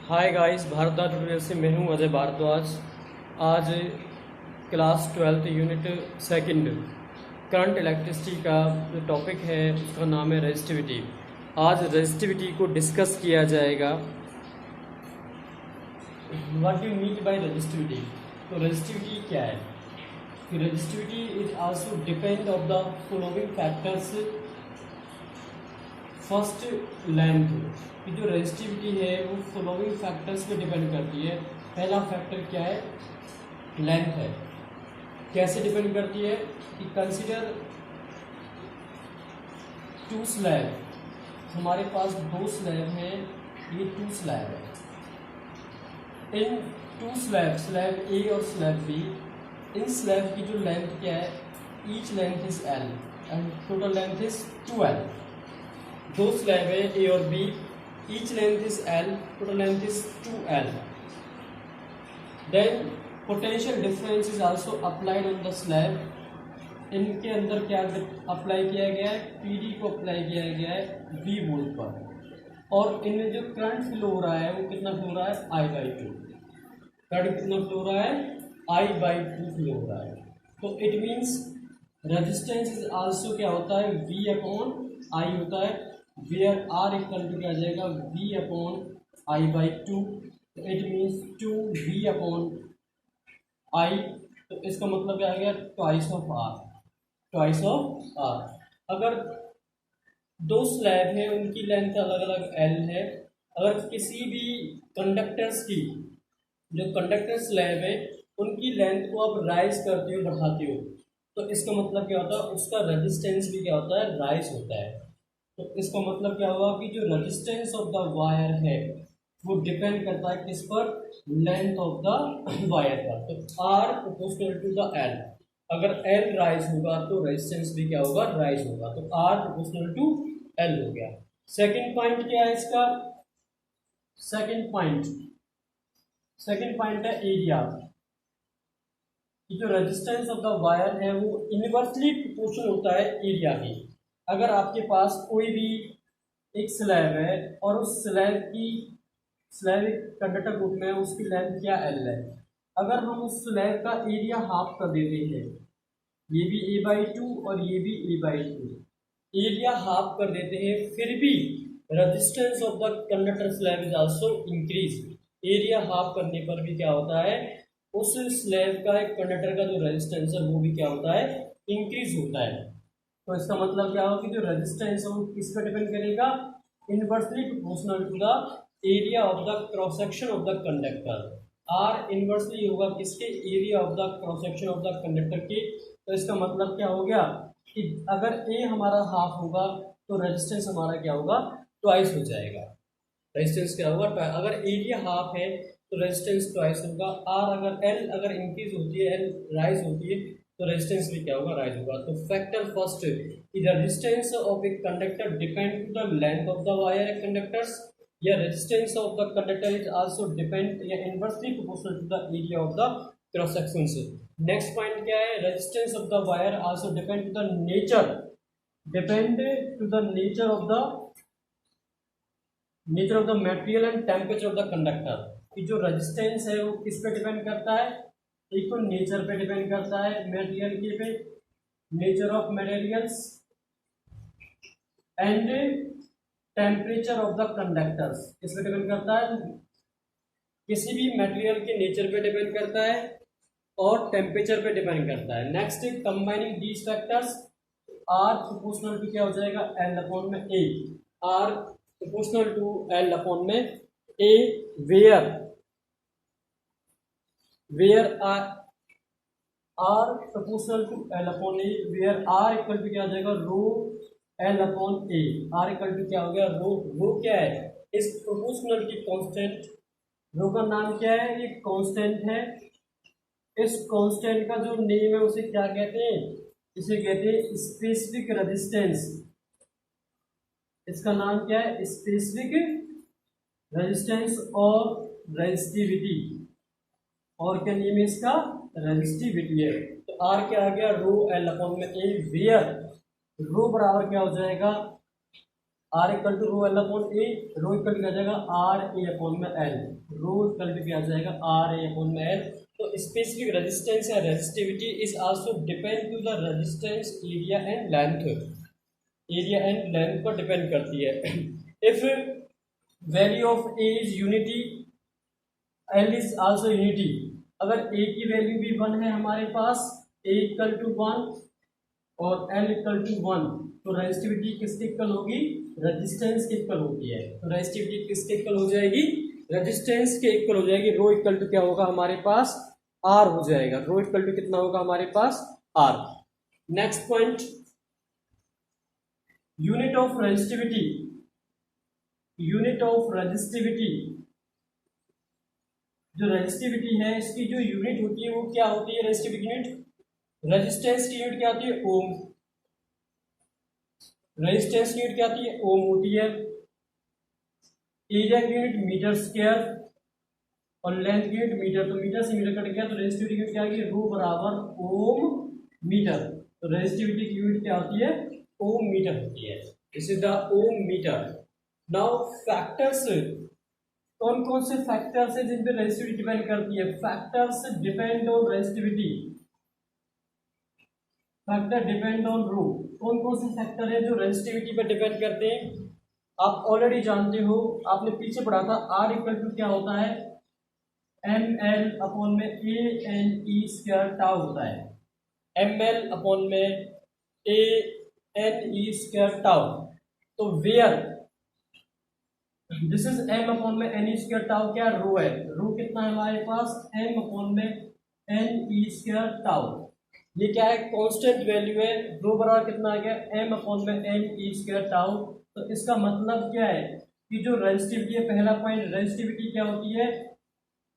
Hi guys, Bhardwaj tutorial से मैं हूं अजय भारद्वाज। आज class 12th unit second current electricity का जो टॉपिक है उसका नाम है रेजिस्टिविटी। आज रेजिस्टिविटी को डिस्कस किया जाएगा। What do you mean by resistivity? तो रेजिस्टिविटी क्या है? Resistivity is also depend of the following factors. First, length की जो रेजिस्टिविटी है वो फॉलोइंग फैक्टर्स पे डिपेंड करती है। पहला फैक्टर क्या है? लेंथ है। कैसे डिपेंड करती है कि कंसीडर टू स्लैब। हमारे पास दो स्लैब हैं, ये टू स्लैब है। इन टू स्लैब, स्लैब ए और स्लैब बी, इन स्लैब की जो लेंथ क्या है? Each length is L and total length is 2l। दो स्लैब है ए और B, each length is L, total length is 2l। Then potential difference is also applied on the slab. इनके अंदर क्या अप्लाई किया गया है? पीडी को अप्लाई किया गया है V वोल्ट पर, और इनमें जो करंट फ्लो हो रहा है वो कितना फ्लो हो रहा है? I/2। करंट कितना फ्लो हो रहा है? I/2 फ्लो हो रहा है। तो it means resistance is also क्या होता है? V/I होता है। वेयर R इक्वल टू क्या आ जाएगा? V/I/2। तो इट मीन्स 2V/I। तो इसका मतलब क्या आ गया? Twice of R। Twice of R। अगर दो स्लैब है, उनकी लेंथ अलग अलग L है। अगर किसी भी कंडक्टर्स की, जो कंडक्टर स्लैब है, उनकी लेंथ को आप राइज करते हो, बढ़ाते हो, तो इसका मतलब क्या होता है? उसका रेजिस्टेंस भी क्या होता है? राइज होता है। तो इसका मतलब क्या हुआ कि जो रेजिस्टेंस ऑफ द वायर है वो डिपेंड करता है किस पर? लेंथ ऑफ द वायर पर। तो R proportional to the L. अगर एल राइज होगा तो रेजिस्टेंस भी क्या होगा? राइज होगा। तो आर प्रोपोर्शनल टू एल हो गया। सेकंड पॉइंट क्या है इसका? सेकंड पॉइंट है एरिया। जो रेजिस्टेंस ऑफ द वायर है वो इनवर्सली प्रोपोर्शनल होता है एरिया की। अगर आपके पास कोई भी एक स्लैब है और उस स्लैब एक कंडक्टर ग्रुप में है, उसकी लेंथ क्या L है। अगर हम उस स्लैब का एरिया हाफ कर देते हैं, ये भी A/2 और ये भी A/2, एरिया हाफ कर देते हैं, फिर भी resistance of the conductor slab is also increase. Area half करने पर भी क्या होता है? उस स्लैब का एक कंडक्टर का जो रेजिस्टेंस है वो भी क्या होता है? इंक्रीज होता है। तो इसका मतलब क्या होगा कि जो रेजिस्टेंस है वो किस पर डिपेंड करेगा? Inversely proportional to the area of the cross section of the conductor. R inversely होगा किसके? Area of the cross section of the conductor के। तो इसका मतलब क्या हो गया कि अगर ए हमारा हाफ होगा तो रेजिस्टेंस हमारा क्या होगा? ट्वाइस हो जाएगा। रेजिस्टेंस क्या होगा? अगर एरिया हाफ है तो रेजिस्टेंस ट्वाइस होगा। आर अगर इंक्रीज होती है, एल राइज होती है, तो रेजिस्टेंस भी क्या होगा? राइज होगा। तो factor first, resistance of a conductor depend to the length of the wire a conductors, या resistance of the conductor is also depend या inversely proportional to the area of the cross section से। Next point क्या है? Resistance of the wire also depend to the nature of the material and temperature of the conductor. कि जो resistance है वो किस पे डिपेंड करता है? एक तो नेचर पे डिपेंड करता है, मटेरियल के पे, nature of materials and temperature of the conductors. किस पे डिपेंड करता है? किसी भी मटेरियल के नेचर पे डिपेंड करता है और टेम्परेचर पे डिपेंड करता है। Next, combining these factors, R proportional to क्या हो जाएगा? एल अपॉन में A. R proportional to L upon में A, where R proportional to L upon A, where R equal to क्या आ जाएगा? Rho L upon A. R equal to क्या हो गया? रो क्या है? इस प्रोपोर्शनल की कांस्टेंट। रो का नाम क्या है? ये कांस्टेंट है। इस कांस्टेंट का जो नेम है उसे क्या कहते हैं? इसे कहते हैं स्पेसिफिक रेजिस्टेंस। इसका नाम क्या है? स्पेसिफिक रेजिस्टेंस और रेजिस्टिविटी। और क्या नेम है इसका? रेजिस्टिविटी है। तो आर क्या आ गया? रो एल अपॉन में ए, वेयर रो बराबर क्या हो जाएगा? R equal to rho L upon A, rho equal to आ जाएगा आर ए अपॉन में एल, रो इक्वल टू क्या आ जाएगा आर ए अपॉन में एल। तो स्पेसिफिक रेजिस्टेंस या resistivity is also depend to the resistance area and length, area and length पर डिपेंड करती है। If value of A is unity, L is also unity, अगर ए की value भी 1 है हमारे पास, ए इक्वल टू 1 और एल इक्वल टू 1, तो रेजिस्टिविटी किसके इक्वल होगी, रेजिस्टेंस के इक्वल होती है। तो रेजिस्टिविटी किसके इक्वल हो जाएगी, रेजिस्टेंस के इक्वल हो जाएगी। रो इक्वल टू क्या होगा हमारे पास, आर हो जाएगा। रो इक्वल टू कितना होगा हमारे पास, R. Next point, unit of resistivity, unit of resistivity, जो रेजिस्टिविटी है इसकी जो यूनिट होती है वो क्या होती है, रेजिस्टिविटी यूनिट, रेजिस्टेंस की यूनिट क्या आती है, ओम, रेजिस्टेंस की यूनिट क्या आती है, ओम होती है। एरिया की यूनिट मीटर स्क्वायर और लेंथ की यूनिट मीटर, तो मीटर से मीटर कट गया तो रेजिस्टिविटी की यूनिट क्या आ गई, रो बराबर ओम मीटर। तो रेजिस्टिविटी की यूनिट क्या होती है, ओम मीटर होती है। This is the ohm metre. Now factors, कौन कौन से फैक्टर्स है जिन पे रेजिस्टिविटी डिपेंड करती है, factors depend on resistivity, factor depend on rho. कौन कौन से फैक्टर है जो रेजिस्टिविटी पर डिपेंड करते हैं, आप ऑलरेडी जानते हो, आपने पीछे पढ़ा था। आर इक्वल टू क्या होता है, एम एल अपॉन में A N E square tau होता है, एम एल अपॉन में A N E square tau. तो where this is M upon में एन ई स्क्वायर टाउ, क्या रो है, रो कितना है हमारे पास, एम अपॉन में एन ई स्क्वायर टाउ। ये क्या है, कांस्टेंट वैल्यू है, रो बराबर कितना आ गया, एम अपॉन में एन ई स्क्वायर टाउ। तो इसका मतलब क्या है कि जो रेजिस्टिविटी है, पहला पॉइंट, रेजिस्टिविटी क्या होती है,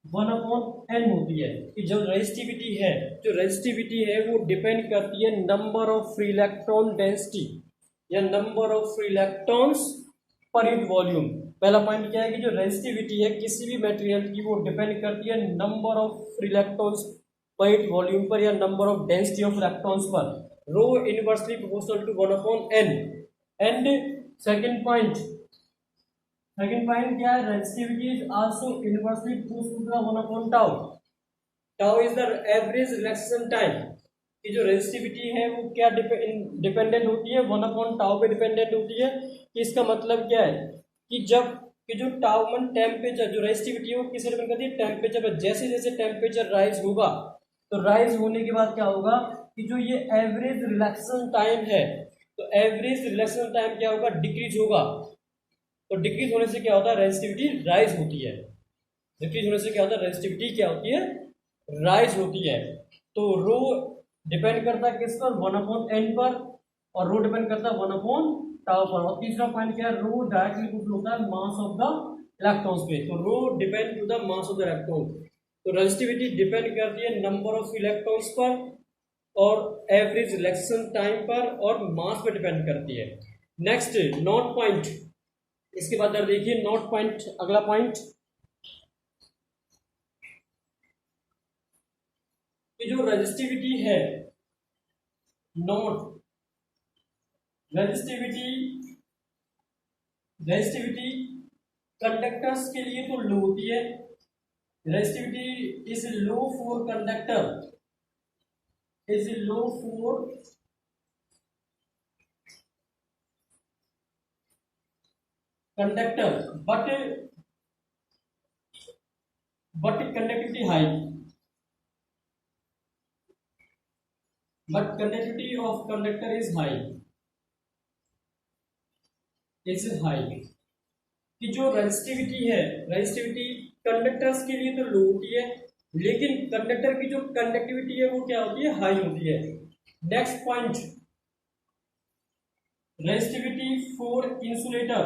1 अपॉन एन होती है। कि जो रेजिस्टिविटी है, जो रेजिस्टिविटी है वो डिपेंड करती है number of free electron density या number of free electrons per unit volume. पहला पॉइंट क्या है कि जो रेजिस्टिविटी है किसी भी मटेरियल की वो डिपेंड करती है number of free electrons per unit volume पर या number of density of electrons पर। Rho inversely proportional to 1 upon N. And second point क्या है, resistivity is also inversely proportional to 1 upon tau. Tau is the average relaxation time. कि जो resistivity है वो क्या डिपेंडेंट होती है, 1 अपॉन टाउ पे डिपेंडेंट होती है। कि इसका मतलब क्या है कि जब कि जो टाउ मन टेम्परेचर, जो रेजिस्टिविटी है वो किस डिपेंड करती है, टेम्परेचर पर। जैसे जैसे टेम्परेचर राइज होगा तो राइज होने के बाद क्या होगा कि जो ये एवरेज रिलैक्सेशन टाइम है, तो एवरेज रिलैक्सेशन टाइम क्या होगा, डिक्रीज होगा। तो डिक्रीज होने से क्या होता है, रेजिस्टिविटी राइज होती है। डिक्रीज होने से क्या होता है, रेजिस्टिविटी क्या होती है, राइज होती है। तो रो डिपेंड करता है किस पर, 1 अपॉन एन पर, और रो डिपेंड करता है 1 अपॉन टाउ पर। और तीसरा पॉइंट क्या है, रो डायरेक्टली प्रोपोर्शनल होता है मास ऑफ द इलेक्ट्रॉन्स पे। तो rho depend to the mass of the electron. तो रेजिस्टिविटी डिपेंड करती है नंबर ऑफ इलेक्ट्रॉन्स पर और एवरेज रिलैक्सेशन टाइम पर और मास पर डिपेंड करती है। नेक्स्ट नोट पॉइंट, इसके बाद देखिए नोट पॉइंट, अगला पॉइंट कि जो रेजिस्टिविटी है, नोट रेजिस्टिविटी कंडक्टर्स के लिए तो लो होती है। Resistivity is low for conductor, is low for conductor but conductivity high, but conductivity of conductor is high, कि जो रेजिस्टिविटी है, रेजिस्टिविटी कंडक्टर्स के लिए तो लो होती है, लेकिन कंडक्टर की जो कंडक्टिविटी है वो क्या होती है, हाई होती है। Next point, resistivity for insulator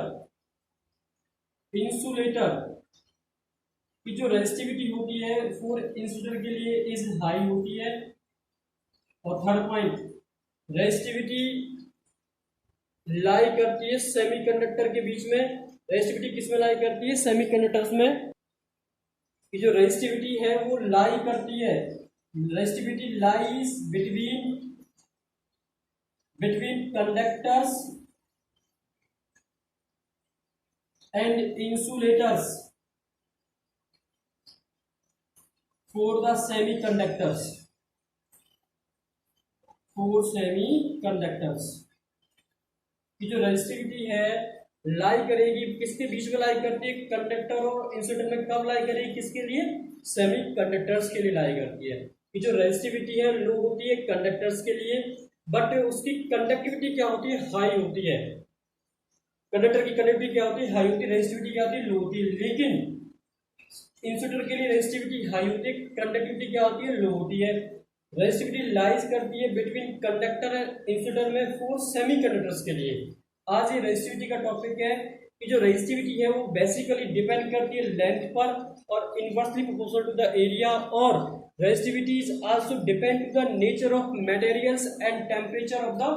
की जो रेजिस्टिविटी होती है फॉर इंसुलेटर के लिए इज हाई होती है। और थर्ड पॉइंट, रेजिस्टिविटी लाई करती है सेमीकंडक्टर के बीच में। रेजिस्टिविटी किस में लाई करती है, सेमीकंडक्टर्स में। कि जो रेजिस्टिविटी है वो लाई करती है, resistivity lies between conductors and insulators for the semiconductors. For semiconductors की जो रेजिस्टिविटी है लाई करेगी किसके बीच में लाई करती है, कंडक्टर और इंसुलेटर में कब लाई करेगी, किसके लिए, सेमीकंडक्टर्स के लिए लाई करती है। कि जो रेजिस्टिविटी है लो होती है कंडक्टर्स के लिए, बट उसकी कंडक्टिविटी क्या होती है, हाई होती है। कंडक्टर की कंडक्टिविटी क्या होती है, हाई होती है, रेजिस्टिविटी क्या होती है, लो होती है। लेकिन इंसुलेटर के लिए रेजिस्टिविटी हाई होती है, कंडक्टिविटी क्या होती है, लो होती है। रेजिस्टिविटी लाइज करती है बिटवीन कंडक्टर एंड इंसुलेटर में फॉर सेमीकंडक्टर्स के लिए। आज ये रेजिस्टिविटी का टॉपिक है कि जो रेजिस्टिविटी है वो बेसिकली डिपेंड करती है लेंथ पर और inversely proportional to the area, और resistivity is also depend to the nature of materials and temperature of the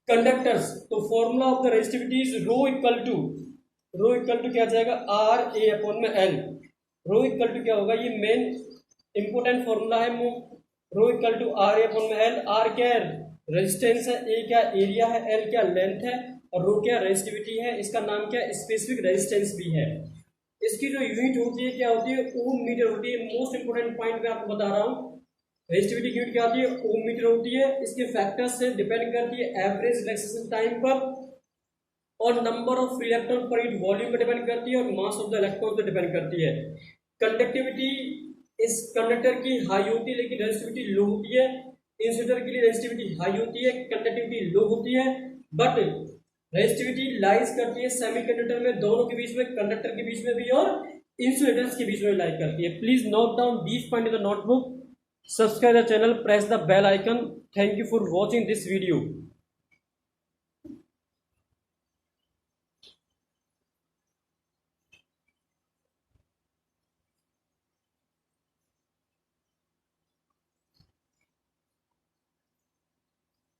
conductors. तो formula of the resistivity is rho equal to क्या जाएगा, आर ए अपॉन में L. Rho equal to क्या होगा, ये main important formula है। Rho equal to R A upon में L. R क्या है, रेजिस्टेंस है, ए क्या एरिया है, एल क्या लेंथ है, और रो क्या रेजिस्टिविटी है। इसका नाम क्या है, स्पेसिफिक रेजिस्टेंस भी है। इसकी जो यूनिट होती है क्या होती है, ओम मीटर होती है। मोस्ट इंपोर्टेंट पॉइंट मैं आपको बता रहा हूँ, रेजिस्टिविटी की यूनिट क्या होती है, ओम मीटर होती है। इसके फैक्टर्स से डिपेंड करती है एवरेज रिलैक्सेशन टाइम पर, और नंबर ऑफ फ्री इलेक्ट्रॉन पर यूनिट वॉल्यूम पर डिपेंड करती है, और मास ऑफ द इलेक्ट्रॉन पर डिपेंड करती है। कंडक्टिविटी इस कंडक्टर की हाई होती है लेकिन रेजिस्टिविटी लो होती है। इंसुलेटर के लिए रेजिस्टिविटी हाई होती है, कंडक्टिविटी लो होती है, बट रेजिस्टिविटी लाइज करती है सेमीकंडक्टर में, दोनों के बीच में, कंडक्टर के बीच में भी और इंसुलेटर्स के बीच में लाइज करती है। Please note down these point in the notebook, subscribe the channel, press the bell icon. Thank you for watching this video.